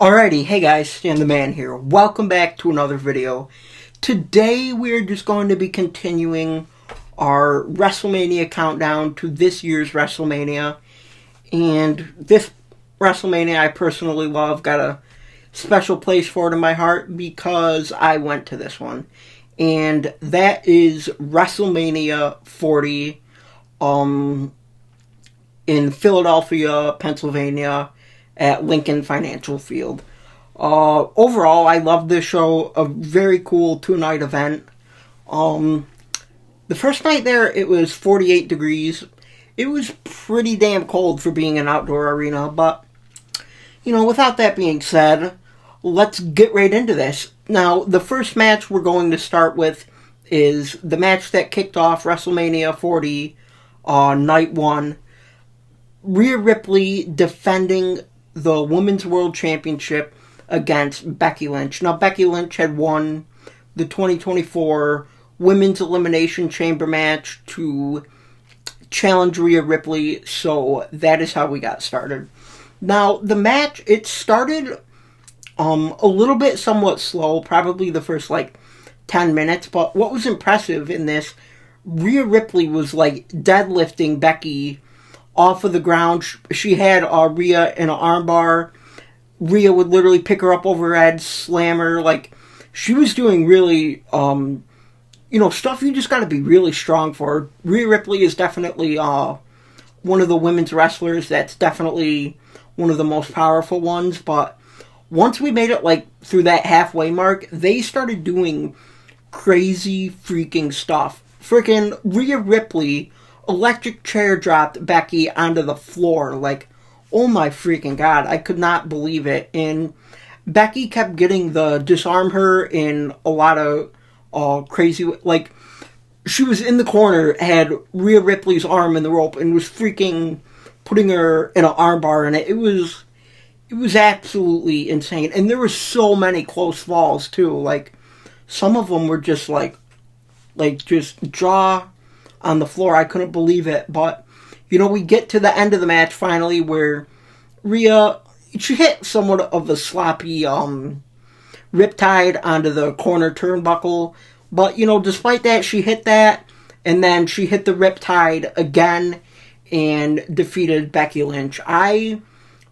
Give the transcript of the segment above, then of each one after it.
Alrighty, hey guys, Stan the Man here. Welcome back to another video. Today we're just going to be continuing our WrestleMania countdown to this year's WrestleMania. And this WrestleMania I personally love, got a special place for it in my heart because I went to this one. And that is WrestleMania 40 in Philadelphia, Pennsylvania, at Lincoln Financial Field. Overall, I loved this show. A very cool two-night event. The first night there, it was 48 degrees. It was pretty damn cold for being an outdoor arena, but, without that being said, let's get right into this. Now, the first match we're going to start with is the match that kicked off WrestleMania 40, Night 1. Rhea Ripley defending the Women's World Championship against Becky Lynch. Now, Becky Lynch had won the 2024 Women's Elimination Chamber match to challenge Rhea Ripley, so that is how we got started. Now, the match, it started a little bit somewhat slow, probably the first, 10 minutes, but what was impressive in this, Rhea Ripley was, deadlifting Becky off of the ground. She had Rhea in an armbar. Rhea would literally pick her up over her head, slam her. She was doing really, stuff you just got to be really strong for. Rhea Ripley is definitely one of the women's wrestlers that's definitely one of the most powerful ones. But once we made it, through that halfway mark, they started doing crazy freaking stuff. Freaking Rhea Ripley electric chair dropped Becky onto the floor. Oh my freaking god, I could not believe it. And Becky kept getting the disarm her in a lot of crazy, she was in the corner, had Rhea Ripley's arm in the rope, and was freaking putting her in an armbar, and it was absolutely insane. And there were so many close falls too. Some of them were just just jaw on the floor. I couldn't believe it. But, we get to the end of the match finally where Rhea, she hit somewhat of a sloppy riptide onto the corner turnbuckle. But, despite that, she hit that, and then she hit the riptide again and defeated Becky Lynch.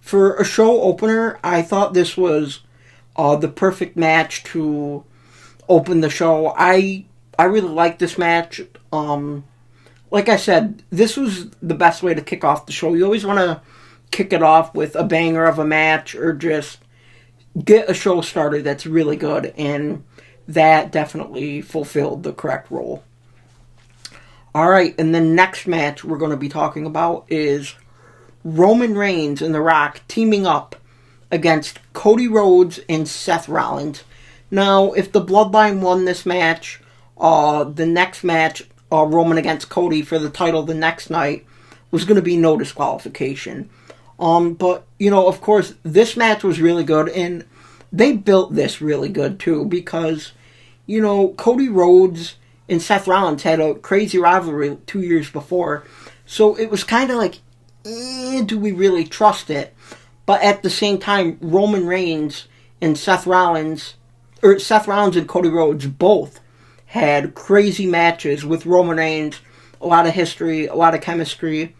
For a show opener, I thought this was the perfect match to open the show. I really liked this match. Like I said, this was the best way to kick off the show. You always want to kick it off with a banger of a match or just get a show started that's really good, and that definitely fulfilled the correct role. Alright, and the next match we're going to be talking about is Roman Reigns and The Rock teaming up against Cody Rhodes and Seth Rollins. Now, if the Bloodline won this match, the next match, Roman against Cody for the title the next night, was going to be no disqualification. But, of course, this match was really good, and they built this really good, too, because, Cody Rhodes and Seth Rollins had a crazy rivalry 2 years before, so it was kind of do we really trust it? But at the same time, Roman Reigns and Seth Rollins and Cody Rhodes both had crazy matches with Roman Reigns, a lot of history, a lot of chemistry.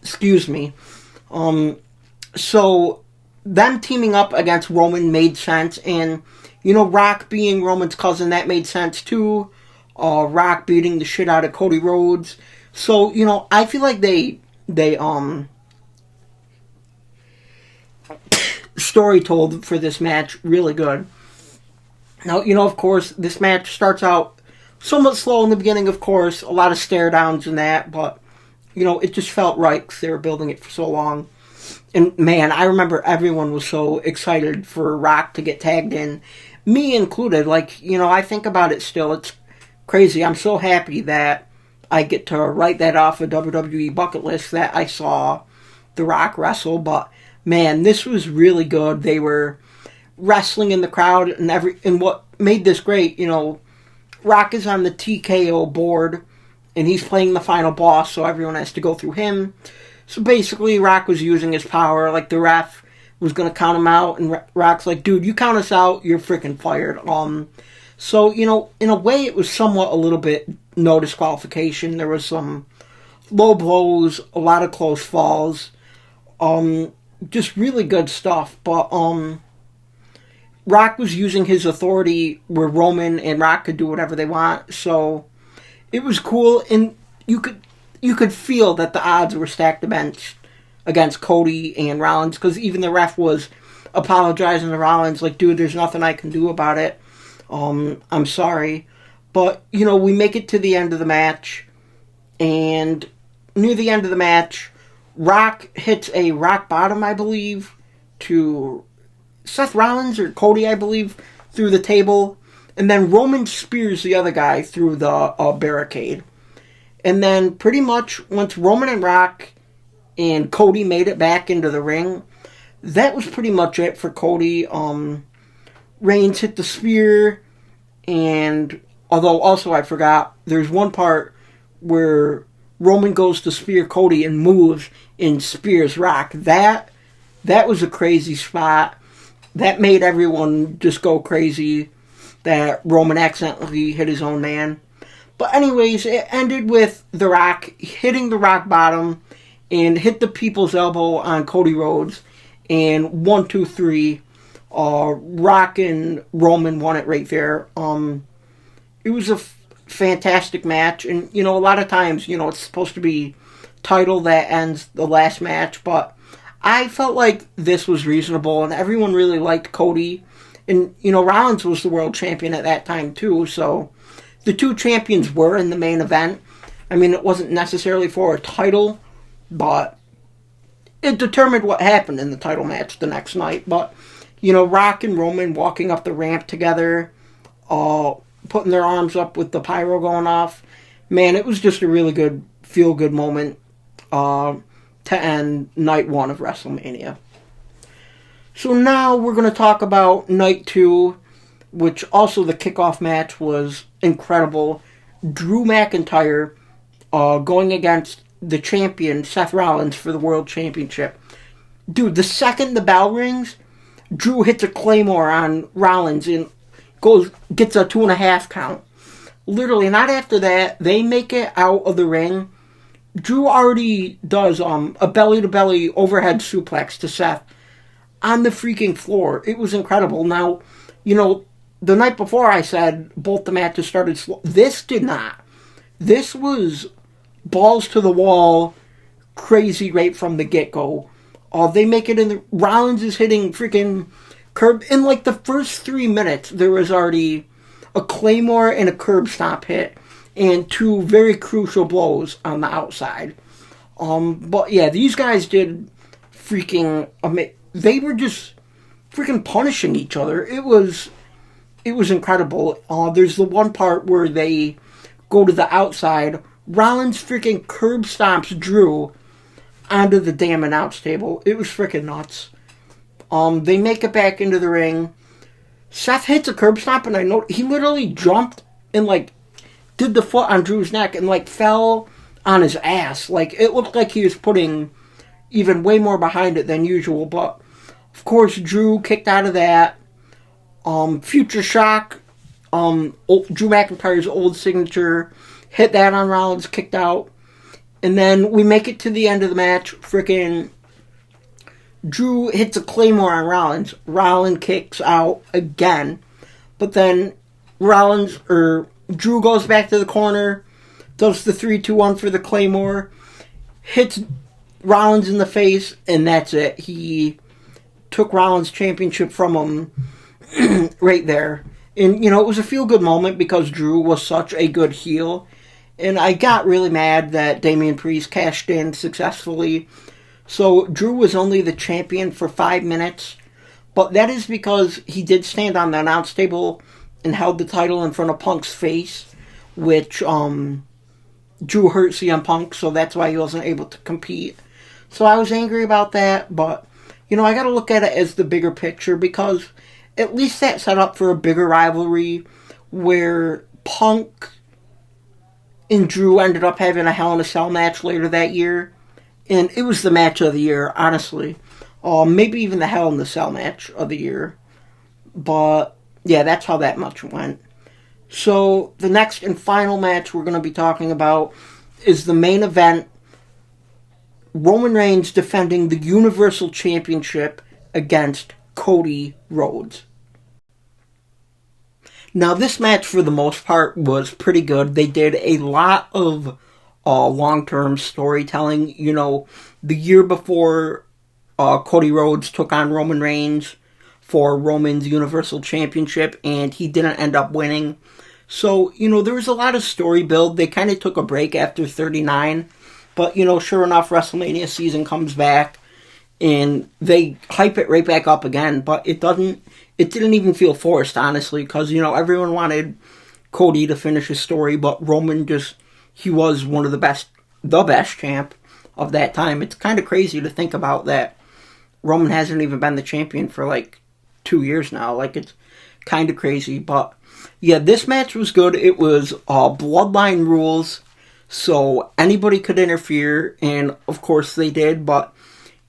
Excuse me. So them teaming up against Roman made sense, and Rock being Roman's cousin, that made sense too. Rock beating the shit out of Cody Rhodes. So, I feel like they story told for this match really good. Now, of course, this match starts out somewhat slow in the beginning, of course. A lot of stare downs and that, but, it just felt right because they were building it for so long. And, man, I remember everyone was so excited for Rock to get tagged in. Me included. I think about it still. It's crazy. I'm so happy that I get to write that off a WWE bucket list that I saw The Rock wrestle. But, man, this was really good. They were wrestling in the crowd, and what made this great, Rock is on the TKO board, and he's playing the final boss, so everyone has to go through him. So basically, Rock was using his power, the ref was going to count him out, and Rock's like, dude, you count us out, you're freaking fired. So, in a way, it was somewhat a little bit no disqualification. There was some low blows, a lot of close falls, just really good stuff. But Rock was using his authority where Roman and Rock could do whatever they want. So it was cool, and you could feel that the odds were stacked against Cody and Rollins, because even the ref was apologizing to Rollins, like, dude, there's nothing I can do about it. I'm sorry. But, we make it to the end of the match, and near the end of the match, Rock hits a rock bottom, I believe, to Seth Rollins or Cody, I believe, through the table, and then Roman spears the other guy through the barricade. And then pretty much once Roman and Rock and Cody made it back into the ring, that was pretty much it for Cody. Reigns hit the spear, and although also I forgot, there's one part where Roman goes to spear Cody and moves and spears Rock. That was a crazy spot. That made everyone just go crazy that Roman accidentally hit his own man. But anyways, it ended with The Rock hitting the rock bottom and hit the people's elbow on Cody Rhodes. And 1, 2, 3, Rock and Roman won it right there. It was a fantastic match. And, a lot of times, it's supposed to be title that ends the last match. But I felt like this was reasonable, and everyone really liked Cody. And, Rollins was the world champion at that time, too. So the two champions were in the main event. I mean, it wasn't necessarily for a title, but it determined what happened in the title match the next night. But, Rock and Roman walking up the ramp together, putting their arms up with the pyro going off. Man, it was just a really good, feel-good moment to end night 1 of WrestleMania. So now we're going to talk about night 2, which also the kickoff match was incredible. Drew McIntyre going against the champion, Seth Rollins, for the World Championship. Dude, the second the bell rings, Drew hits a Claymore on Rollins and gets a 2.5 count. Literally, not after that, they make it out of the ring. Drew already does a belly-to-belly overhead suplex to Seth on the freaking floor. It was incredible. Now, the night before I said both the matches started slow. This did not. This was balls to the wall, crazy right from the get-go. They make it in the... Rollins is hitting freaking curb. In like the first 3 minutes, there was already a Claymore and a curb stomp hit, and 2 very crucial blows on the outside. But yeah, these guys did freaking they were just freaking punishing each other. It was incredible. There's the one part where they go to the outside. Rollins freaking curb stomps Drew onto the damn announce table. It was freaking nuts. They make it back into the ring. Seth hits a curb stomp, and I know he literally jumped and did the foot on Drew's neck and fell on his ass. It looked like he was putting even way more behind it than usual. But of course, Drew kicked out of that. Future Shock, Drew McIntyre's old signature, hit that on Rollins, kicked out. And then we make it to the end of the match. Freaking Drew hits a Claymore on Rollins. Rollins kicks out again. But then Drew goes back to the corner, does the 3-2-1 for the Claymore, hits Rollins in the face, and that's it. He took Rollins' championship from him right there. And, it was a feel-good moment because Drew was such a good heel. And I got really mad that Damian Priest cashed in successfully. So Drew was only the champion for 5 minutes. But that is because he did stand on the announce table and held the title in front of Punk's face, which Drew hurt CM Punk, so that's why he wasn't able to compete. So I was angry about that, but, I gotta look at it as the bigger picture, because at least that set up for a bigger rivalry where Punk and Drew ended up having a Hell in a Cell match later that year, and it was the match of the year, honestly. maybe even the Hell in the Cell match of the year. But yeah, that's how that much went. So the next and final match we're going to be talking about is the main event. Roman Reigns defending the Universal Championship against Cody Rhodes. Now, this match, for the most part, was pretty good. They did a lot of long-term storytelling. You know, the year before Cody Rhodes took on Roman Reigns for Roman's Universal Championship, and he didn't end up winning. So, you know, there was a lot of story build. They kind of took a break after 39. But, you know, sure enough, WrestleMania season comes back, and they hype it right back up again. But it didn't even feel forced, honestly, because, you know, everyone wanted Cody to finish his story, but Roman he was one of the best champ of that time. It's kind of crazy to think about that Roman hasn't even been the champion for, like, 2 years now. Like, it's kind of crazy. But, yeah, this match was good. It was Bloodline rules, so anybody could interfere, and, of course, they did. But,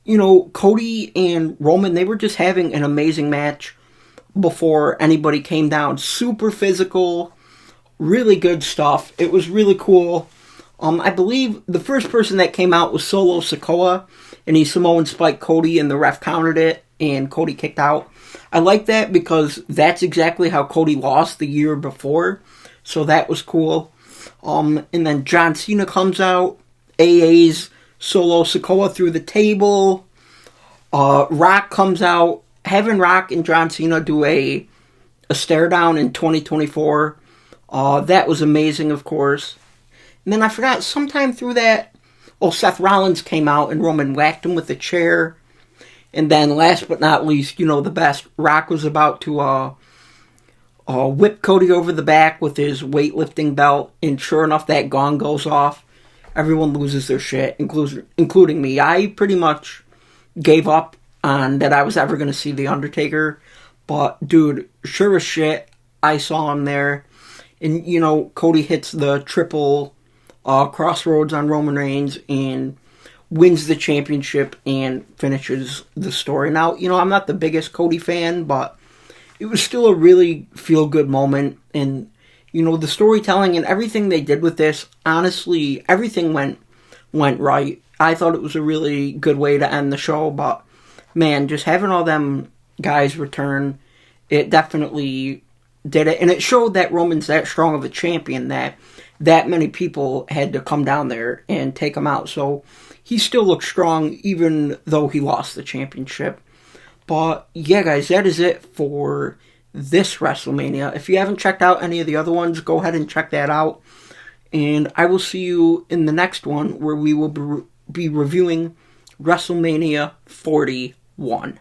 you know, Cody and Roman, they were just having an amazing match before anybody came down. Super physical, really good stuff. It was really cool. I believe the first person that came out was Solo Sikoa, and he Samoan spiked Cody, and the ref countered it, and Cody kicked out. I like that because that's exactly how Cody lost the year before, so that was cool. And then John Cena comes out, AA's Solo Sikoa through the table. Rock comes out. Having Rock and John Cena do a stare down in 2024, that was amazing, of course. And then I forgot, sometime through that, Seth Rollins came out and Roman whacked him with a chair. And then last but not least, you know, the best, Rock was about to whip Cody over the back with his weightlifting belt, and sure enough, that gong goes off. Everyone loses their shit, including me. I pretty much gave up on that I was ever going to see The Undertaker, but dude, sure as shit, I saw him there. And, you know, Cody hits the triple crossroads on Roman Reigns and wins the championship and finishes the story. Now, you know, I'm not the biggest Cody fan, but it was still a really feel-good moment. And, you know, the storytelling and everything they did with this, honestly, everything went right. I thought it was a really good way to end the show, but, man, just having all them guys return, it definitely did it. And it showed that Roman's that strong of a champion that many people had to come down there and take him out. So he still looks strong even though he lost the championship. But yeah, guys, that is it for this WrestleMania. If you haven't checked out any of the other ones, go ahead and check that out. And I will see you in the next one where we will be reviewing WrestleMania 41.